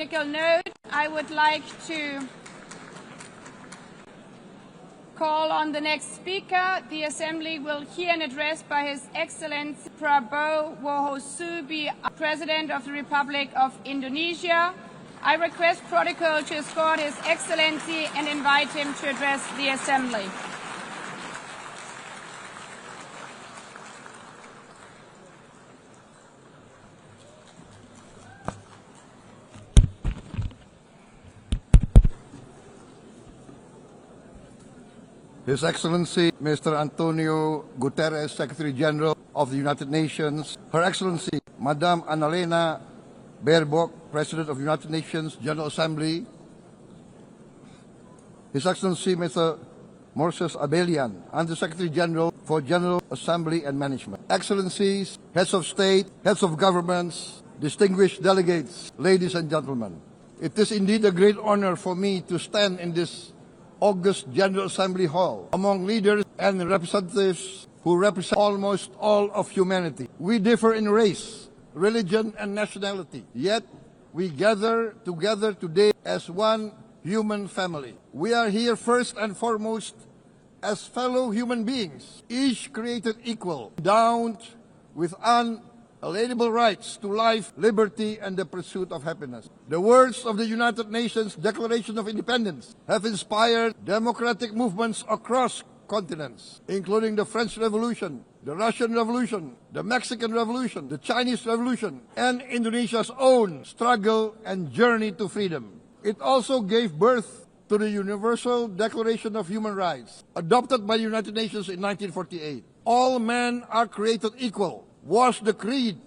Note, I would like to call on the next speaker. The Assembly will hear an address by His Excellency Prabowo, President of the Republic of Indonesia. I request protocol to escort His Excellency and invite him to address the Assembly. His Excellency Mr. Antonio Guterres, Secretary General of the United Nations, Her Excellency Madame Annalena Baerbock, President of the United Nations General Assembly, His Excellency Mr. Moses Abelian, Under-Secretary General for General Assembly and Management, Excellencies, Heads of State, Heads of Governments, distinguished delegates, ladies and gentlemen. It is indeed a great honor for me to stand in this August General Assembly Hall among leaders and representatives who represent almost all of humanity. We differ in race, religion, and nationality, yet we gather together today as one human family. We are here first and foremost as fellow human beings, each created equal, endowed with unalienable rights to life, liberty, and the pursuit of happiness. The words of the United Nations Declaration of Independence have inspired democratic movements across continents, including the French Revolution, the Russian Revolution, the Mexican Revolution, the Chinese Revolution, and Indonesia's own struggle and journey to freedom. It also gave birth to the Universal Declaration of Human Rights, adopted by the United Nations in 1948. All men are created equal was the creed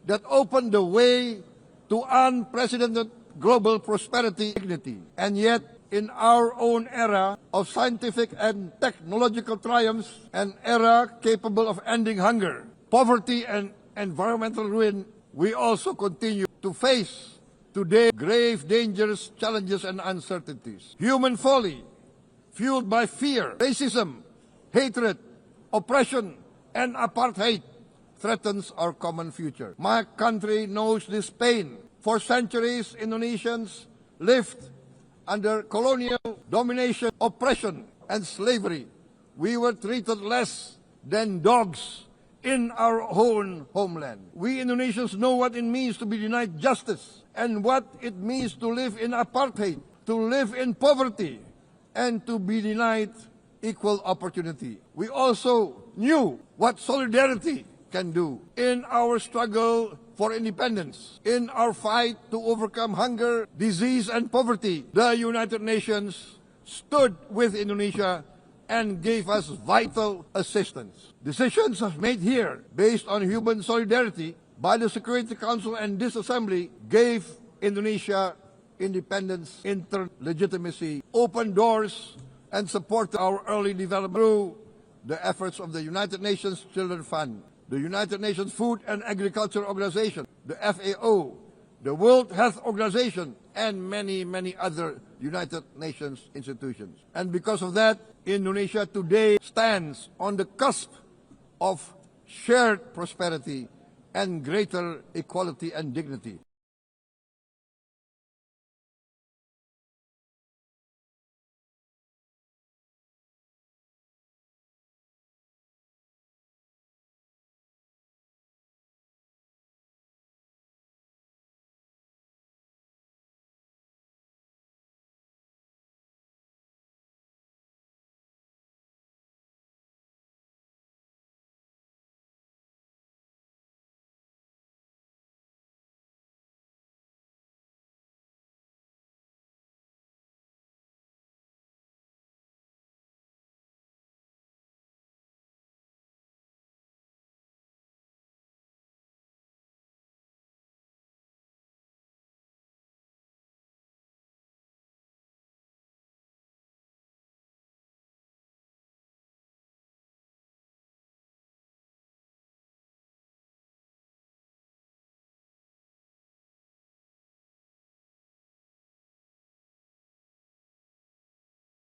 that opened the way to unprecedented global prosperity and dignity. And yet, in our own era of scientific and technological triumphs, an era capable of ending hunger, poverty, and environmental ruin, we also continue to face today grave dangers, challenges, and uncertainties. Human folly, fueled by fear, racism, hatred, oppression, and apartheid, threatens our common future. My country knows this pain. For centuries, Indonesians lived under colonial domination, oppression, and slavery. We were treated less than dogs in our own homeland. We Indonesians know what it means to be denied justice and what it means to live in apartheid, to live in poverty, and to be denied equal opportunity. We also knew what solidarity can do in our struggle for independence, in our fight to overcome hunger, disease, and poverty. The United Nations stood with Indonesia and gave us vital assistance. Decisions made here based on human solidarity by the Security Council and this Assembly gave Indonesia independence, legitimacy, opened doors, and supported our early development through the efforts of the United Nations Children's Fund, the United Nations Food and Agriculture Organization, the FAO, the World Health Organization, and many, many other United Nations institutions. And because of that, Indonesia today stands on the cusp of shared prosperity and greater equality and dignity.